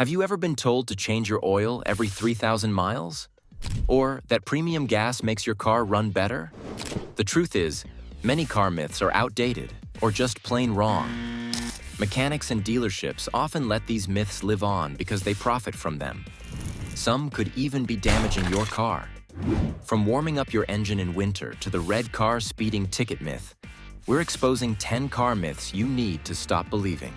Have you ever been told to change your oil every 3,000 miles? Or that premium gas makes your car run better? The truth is, many car myths are outdated or just plain wrong. Mechanics and dealerships often let these myths live on because they profit from them. Some could even be damaging your car. From warming up your engine in winter to the red car speeding ticket myth, we're exposing 10 car myths you need to stop believing.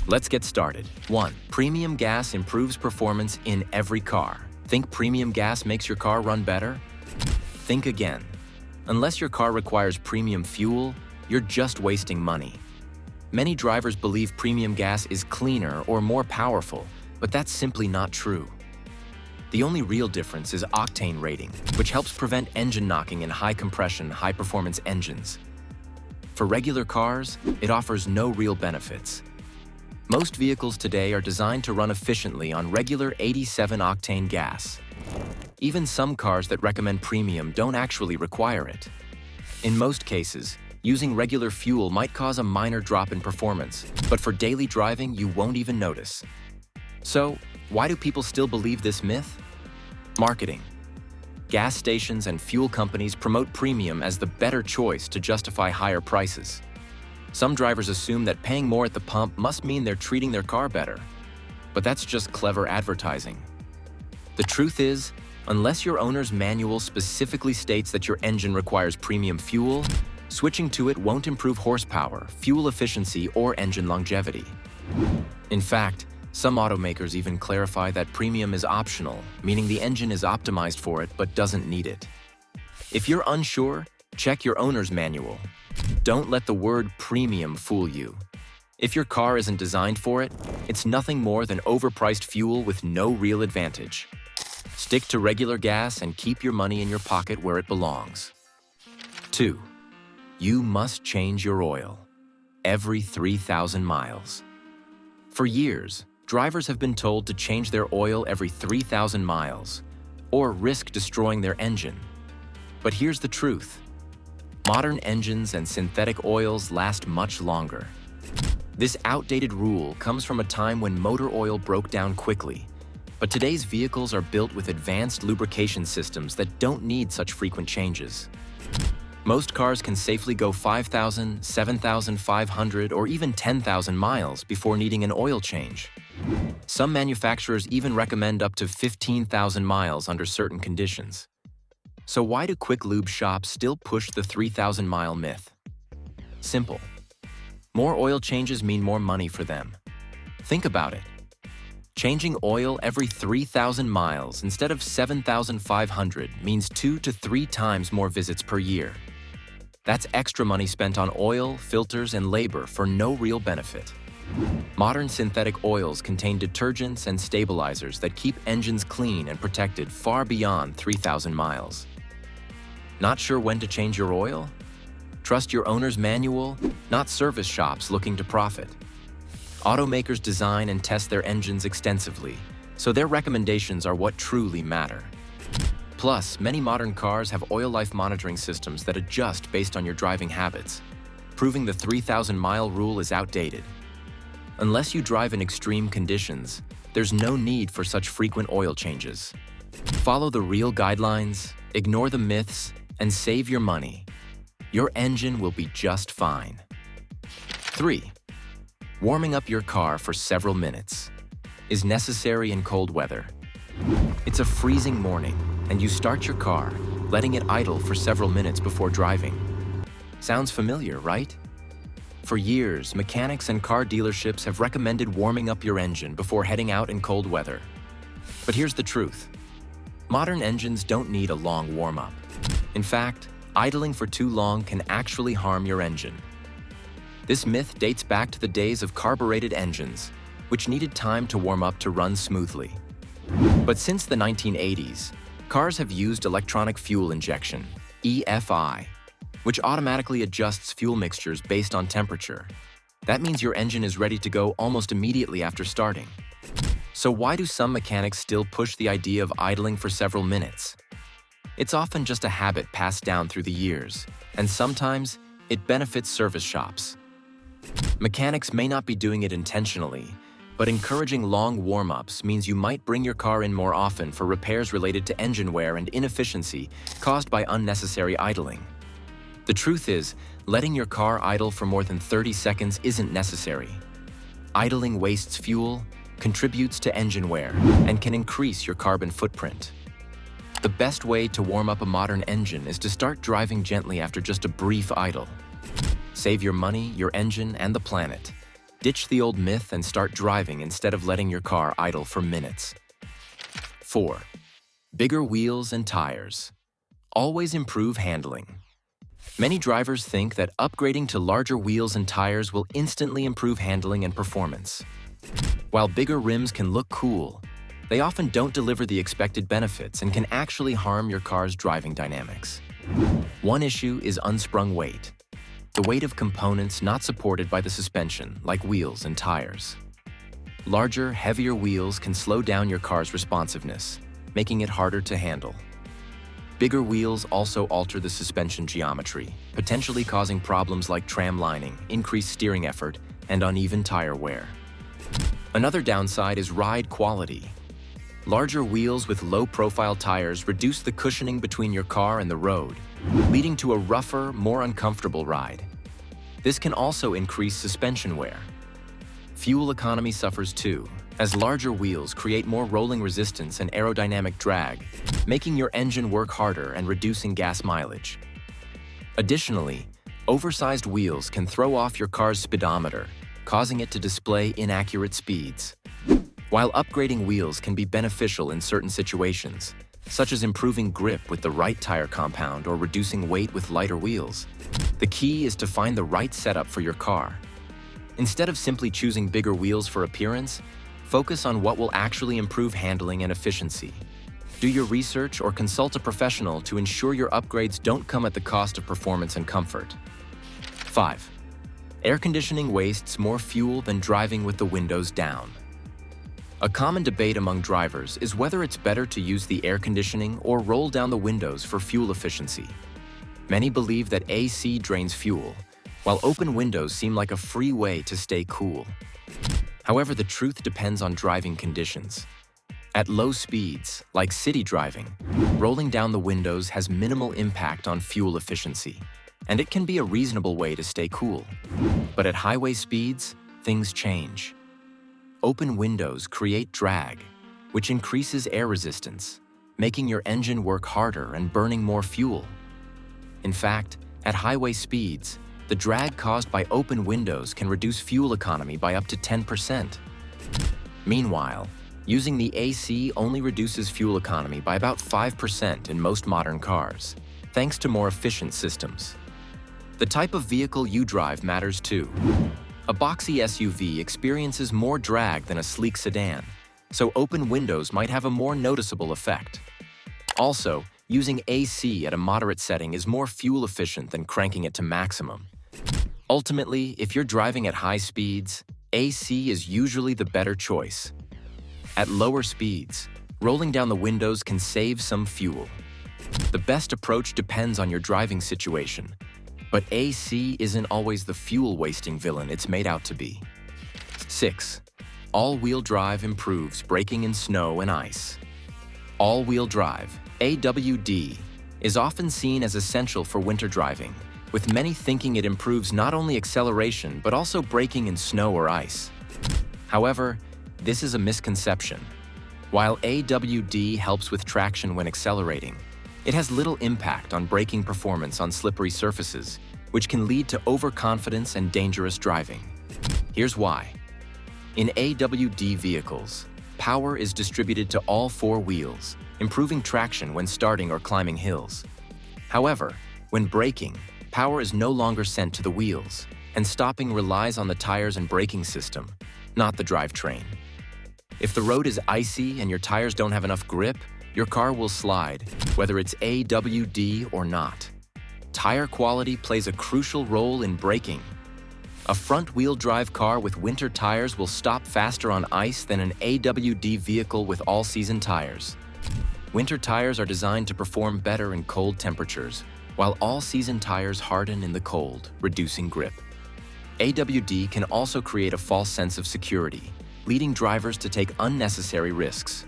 Let's get started. 1. Premium gas improves performance in every car. Think premium gas makes your car run better? Think again. Unless your car requires premium fuel, you're just wasting money. Many drivers believe premium gas is cleaner or more powerful, but that's simply not true. The only real difference is octane rating, which helps prevent engine knocking in high-compression, high-performance engines. For regular cars, it offers no real benefits. Most vehicles today are designed to run efficiently on regular 87-octane gas. Even some cars that recommend premium don't actually require it. In most cases, using regular fuel might cause a minor drop in performance, but for daily driving, you won't even notice. So, why do people still believe this myth? Marketing. Gas stations and fuel companies promote premium as the better choice to justify higher prices. Some drivers assume that paying more at the pump must mean they're treating their car better. But that's just clever advertising. The truth is, unless your owner's manual specifically states that your engine requires premium fuel, switching to it won't improve horsepower, fuel efficiency, or engine longevity. In fact, some automakers even clarify that premium is optional, meaning the engine is optimized for it but doesn't need it. If you're unsure, check your owner's manual. Don't let the word premium fool you. If your car isn't designed for it, it's nothing more than overpriced fuel with no real advantage. Stick to regular gas and keep your money in your pocket where it belongs. 2. You must change your oil every 3,000 miles. For years, drivers have been told to change their oil every 3,000 miles or risk destroying their engine. But here's the truth. Modern engines and synthetic oils last much longer. This outdated rule comes from a time when motor oil broke down quickly, but today's vehicles are built with advanced lubrication systems that don't need such frequent changes. Most cars can safely go 5,000, 7,500, or even 10,000 miles before needing an oil change. Some manufacturers even recommend up to 15,000 miles under certain conditions. So why do quick lube shops still push the 3,000-mile myth? Simple. More oil changes mean more money for them. Think about it. Changing oil every 3,000 miles instead of 7,500 means 2 to 3 times more visits per year. That's extra money spent on oil, filters, and labor for no real benefit. Modern synthetic oils contain detergents and stabilizers that keep engines clean and protected far beyond 3,000 miles. Not sure when to change your oil? Trust your owner's manual, not service shops looking to profit. Automakers design and test their engines extensively, so their recommendations are what truly matter. Plus, many modern cars have oil life monitoring systems that adjust based on your driving habits, proving the 3,000-mile rule is outdated. Unless you drive in extreme conditions, there's no need for such frequent oil changes. Follow the real guidelines, ignore the myths, and save your money. Your engine will be just fine. 3. Warming up your car for several minutes is necessary in cold weather. It's a freezing morning, and you start your car, letting it idle for several minutes before driving. Sounds familiar, right? For years, mechanics and car dealerships have recommended warming up your engine before heading out in cold weather. But here's the truth. Modern engines don't need a long warm-up. In fact, idling for too long can actually harm your engine. This myth dates back to the days of carbureted engines, which needed time to warm up to run smoothly. But since the 1980s, cars have used electronic fuel injection, EFI, which automatically adjusts fuel mixtures based on temperature. That means your engine is ready to go almost immediately after starting. So why do some mechanics still push the idea of idling for several minutes? It's often just a habit passed down through the years, and sometimes it benefits service shops. Mechanics may not be doing it intentionally, But encouraging long warm-ups means you might bring your car in more often for repairs related to engine wear and inefficiency caused by unnecessary idling. The truth is, letting your car idle for more than 30 seconds isn't necessary. Idling wastes fuel, contributes to engine wear, and can increase your carbon footprint. The best way to warm up a modern engine is to start driving gently after just a brief idle. Save your money, your engine, and the planet. Ditch the old myth and start driving instead of letting your car idle for minutes. 4. Bigger wheels and tires. Always improve handling. Many drivers think that upgrading to larger wheels and tires will instantly improve handling and performance. While bigger rims can look cool, they often don't deliver the expected benefits and can actually harm your car's driving dynamics. One issue is unsprung weight, the weight of components not supported by the suspension, like wheels and tires. Larger, heavier wheels can slow down your car's responsiveness, making it harder to handle. Bigger wheels also alter the suspension geometry, potentially causing problems like tram lining, increased steering effort, and uneven tire wear. Another downside is ride quality. Larger wheels with low-profile tires reduce the cushioning between your car and the road, leading to a rougher, more uncomfortable ride. This can also increase suspension wear. Fuel economy suffers too, as larger wheels create more rolling resistance and aerodynamic drag, making your engine work harder and reducing gas mileage. Additionally, oversized wheels can throw off your car's speedometer, causing it to display inaccurate speeds. While upgrading wheels can be beneficial in certain situations, such as improving grip with the right tire compound or reducing weight with lighter wheels, the key is to find the right setup for your car. Instead of simply choosing bigger wheels for appearance, focus on what will actually improve handling and efficiency. Do your research or consult a professional to ensure your upgrades don't come at the cost of performance and comfort. 5. Air conditioning wastes more fuel than driving with the windows down. A common debate among drivers is whether it's better to use the air conditioning or roll down the windows for fuel efficiency. Many believe that AC drains fuel, while open windows seem like a free way to stay cool. However, the truth depends on driving conditions. At low speeds, like city driving, rolling down the windows has minimal impact on fuel efficiency, and it can be a reasonable way to stay cool. But at highway speeds, things change. Open windows create drag, which increases air resistance, making your engine work harder and burning more fuel. In fact, at highway speeds, the drag caused by open windows can reduce fuel economy by up to 10%. Meanwhile, using the AC only reduces fuel economy by about 5% in most modern cars, thanks to more efficient systems. The type of vehicle you drive matters too. A boxy SUV experiences more drag than a sleek sedan, so open windows might have a more noticeable effect. Also, using AC at a moderate setting is more fuel efficient than cranking it to maximum. Ultimately, if you're driving at high speeds, AC is usually the better choice. At lower speeds, rolling down the windows can save some fuel. The best approach depends on your driving situation, but AC isn't always the fuel-wasting villain it's made out to be. 6. All-wheel drive improves braking in snow and ice. All-wheel drive, AWD, is often seen as essential for winter driving, with many thinking it improves not only acceleration but also braking in snow or ice. However, this is a misconception. While AWD helps with traction when accelerating, it has little impact on braking performance on slippery surfaces, which can lead to overconfidence and dangerous driving. Here's why. In AWD vehicles, power is distributed to all four wheels, improving traction when starting or climbing hills. However, when braking, power is no longer sent to the wheels, and stopping relies on the tires and braking system, not the drivetrain. If the road is icy and your tires don't have enough grip, your car will slide, whether it's AWD or not. Tire quality plays a crucial role in braking. A front-wheel drive car with winter tires will stop faster on ice than an AWD vehicle with all-season tires. Winter tires are designed to perform better in cold temperatures, while all-season tires harden in the cold, reducing grip. AWD can also create a false sense of security, leading drivers to take unnecessary risks.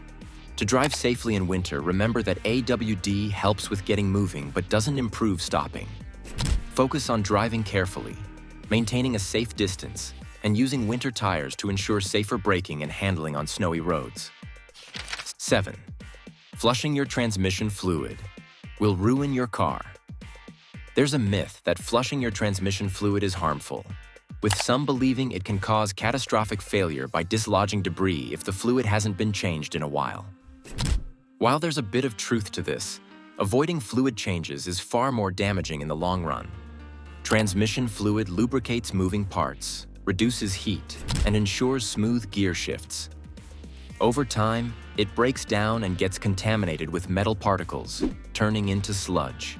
To drive safely in winter, remember that AWD helps with getting moving but doesn't improve stopping. Focus on driving carefully, maintaining a safe distance, and using winter tires to ensure safer braking and handling on snowy roads. 7. Flushing your transmission fluid will ruin your car. There's a myth that flushing your transmission fluid is harmful, with some believing it can cause catastrophic failure by dislodging debris if the fluid hasn't been changed in a while. While there's a bit of truth to this, avoiding fluid changes is far more damaging in the long run. Transmission fluid lubricates moving parts, reduces heat, and ensures smooth gear shifts. Over time, it breaks down and gets contaminated with metal particles, turning into sludge.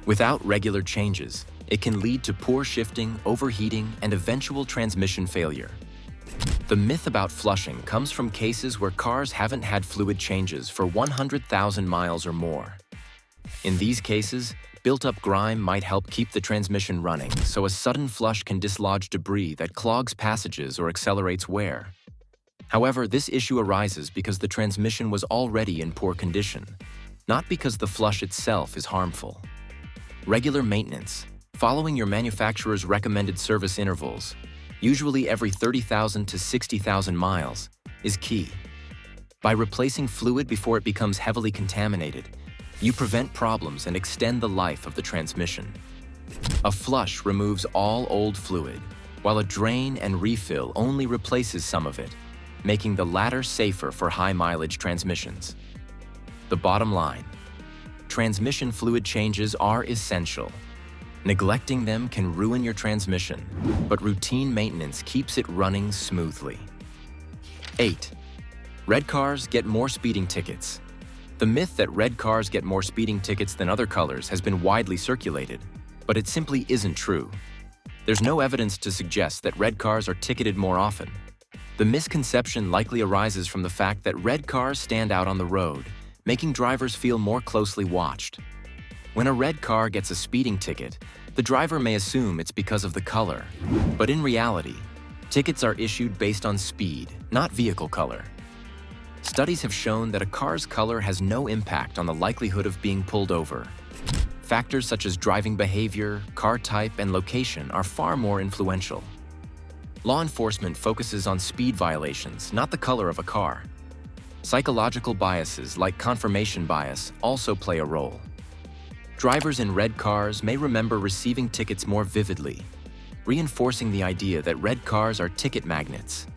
Without regular changes, it can lead to poor shifting, overheating, and eventual transmission failure. The myth about flushing comes from cases where cars haven't had fluid changes for 100,000 miles or more. In these cases, built-up grime might help keep the transmission running, so a sudden flush can dislodge debris that clogs passages or accelerates wear. However, this issue arises because the transmission was already in poor condition, not because the flush itself is harmful. Regular maintenance, following your manufacturer's recommended service intervals, usually every 30,000 to 60,000 miles, is key. By replacing fluid before it becomes heavily contaminated, you prevent problems and extend the life of the transmission. A flush removes all old fluid, while a drain and refill only replaces some of it, making the latter safer for high-mileage transmissions. The bottom line: transmission fluid changes are essential. Neglecting them can ruin your transmission, but routine maintenance keeps it running smoothly. 8. Red cars get more speeding tickets. The myth that red cars get more speeding tickets than other colors has been widely circulated, but it simply isn't true. There's no evidence to suggest that red cars are ticketed more often. The misconception likely arises from the fact that red cars stand out on the road, making drivers feel more closely watched. When a red car gets a speeding ticket, the driver may assume it's because of the color. But in reality, tickets are issued based on speed, not vehicle color. Studies have shown that a car's color has no impact on the likelihood of being pulled over. Factors such as driving behavior, car type, and location are far more influential. Law enforcement focuses on speed violations, not the color of a car. Psychological biases like confirmation bias also play a role. Drivers in red cars may remember receiving tickets more vividly, reinforcing the idea that red cars are ticket magnets.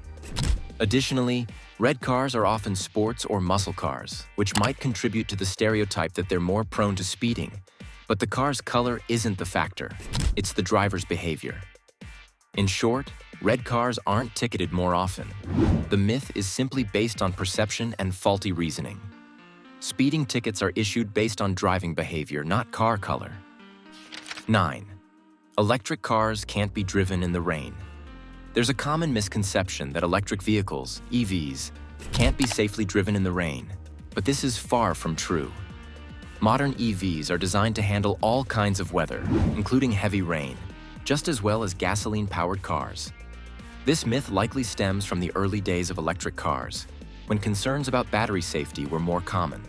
Additionally, red cars are often sports or muscle cars, which might contribute to the stereotype that they're more prone to speeding. But the car's color isn't the factor, it's the driver's behavior. In short, red cars aren't ticketed more often. The myth is simply based on perception and faulty reasoning. Speeding tickets are issued based on driving behavior, not car color. 9. Electric cars can't be driven in the rain. There's a common misconception that electric vehicles, EVs, can't be safely driven in the rain, but this is far from true. Modern EVs are designed to handle all kinds of weather, including heavy rain, just as well as gasoline-powered cars. This myth likely stems from the early days of electric cars, when concerns about battery safety were more common.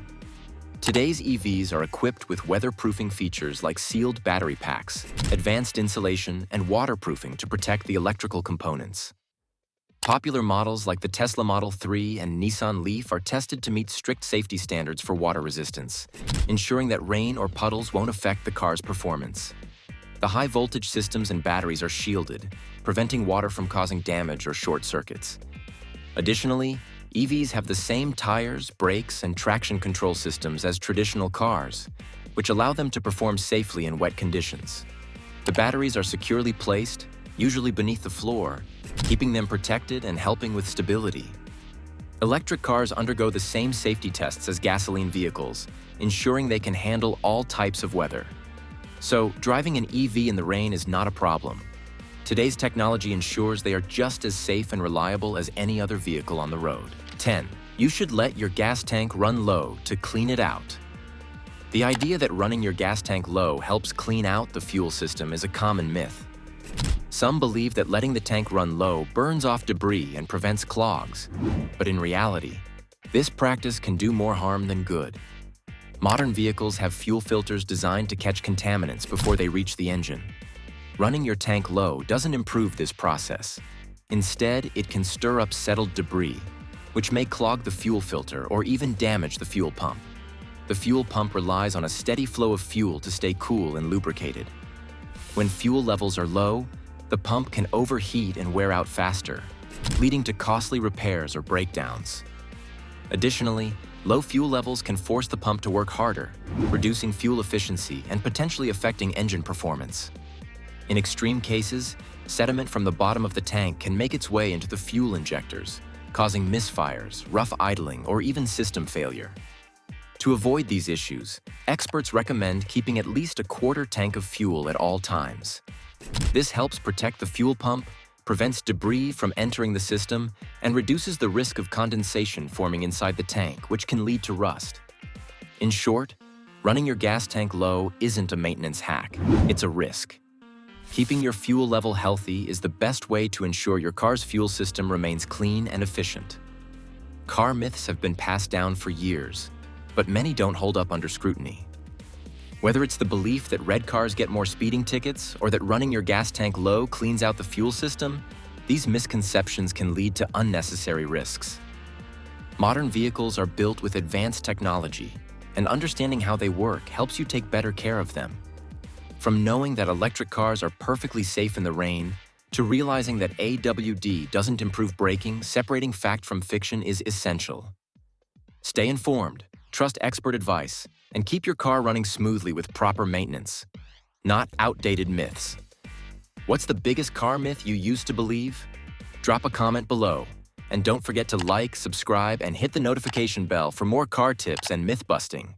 Today's EVs are equipped with weatherproofing features like sealed battery packs, advanced insulation, and waterproofing to protect the electrical components. Popular models like the Tesla Model 3 and Nissan Leaf are tested to meet strict safety standards for water resistance, ensuring that rain or puddles won't affect the car's performance. The high-voltage systems and batteries are shielded, preventing water from causing damage or short circuits. Additionally, EVs have the same tires, brakes, and traction control systems as traditional cars, which allow them to perform safely in wet conditions. The batteries are securely placed, usually beneath the floor, keeping them protected and helping with stability. Electric cars undergo the same safety tests as gasoline vehicles, ensuring they can handle all types of weather. So, driving an EV in the rain is not a problem. Today's technology ensures they are just as safe and reliable as any other vehicle on the road. 10. You should let your gas tank run low to clean it out. The idea that running your gas tank low helps clean out the fuel system is a common myth. Some believe that letting the tank run low burns off debris and prevents clogs. But in reality, this practice can do more harm than good. Modern vehicles have fuel filters designed to catch contaminants before they reach the engine. Running your tank low doesn't improve this process. Instead, it can stir up settled debris, which may clog the fuel filter or even damage the fuel pump. The fuel pump relies on a steady flow of fuel to stay cool and lubricated. When fuel levels are low, the pump can overheat and wear out faster, leading to costly repairs or breakdowns. Additionally, low fuel levels can force the pump to work harder, reducing fuel efficiency and potentially affecting engine performance. In extreme cases, sediment from the bottom of the tank can make its way into the fuel injectors, causing misfires, rough idling, or even system failure. To avoid these issues, experts recommend keeping at least a quarter tank of fuel at all times. This helps protect the fuel pump, prevents debris from entering the system, and reduces the risk of condensation forming inside the tank, which can lead to rust. In short, running your gas tank low isn't a maintenance hack, it's a risk. Keeping your fuel level healthy is the best way to ensure your car's fuel system remains clean and efficient. Car myths have been passed down for years, but many don't hold up under scrutiny. Whether it's the belief that red cars get more speeding tickets or that running your gas tank low cleans out the fuel system, these misconceptions can lead to unnecessary risks. Modern vehicles are built with advanced technology, and understanding how they work helps you take better care of them. From knowing that electric cars are perfectly safe in the rain, to realizing that AWD doesn't improve braking, separating fact from fiction is essential. Stay informed, trust expert advice, and keep your car running smoothly with proper maintenance, not outdated myths. What's the biggest car myth you used to believe? Drop a comment below, and don't forget to like, subscribe, and hit the notification bell for more car tips and myth busting.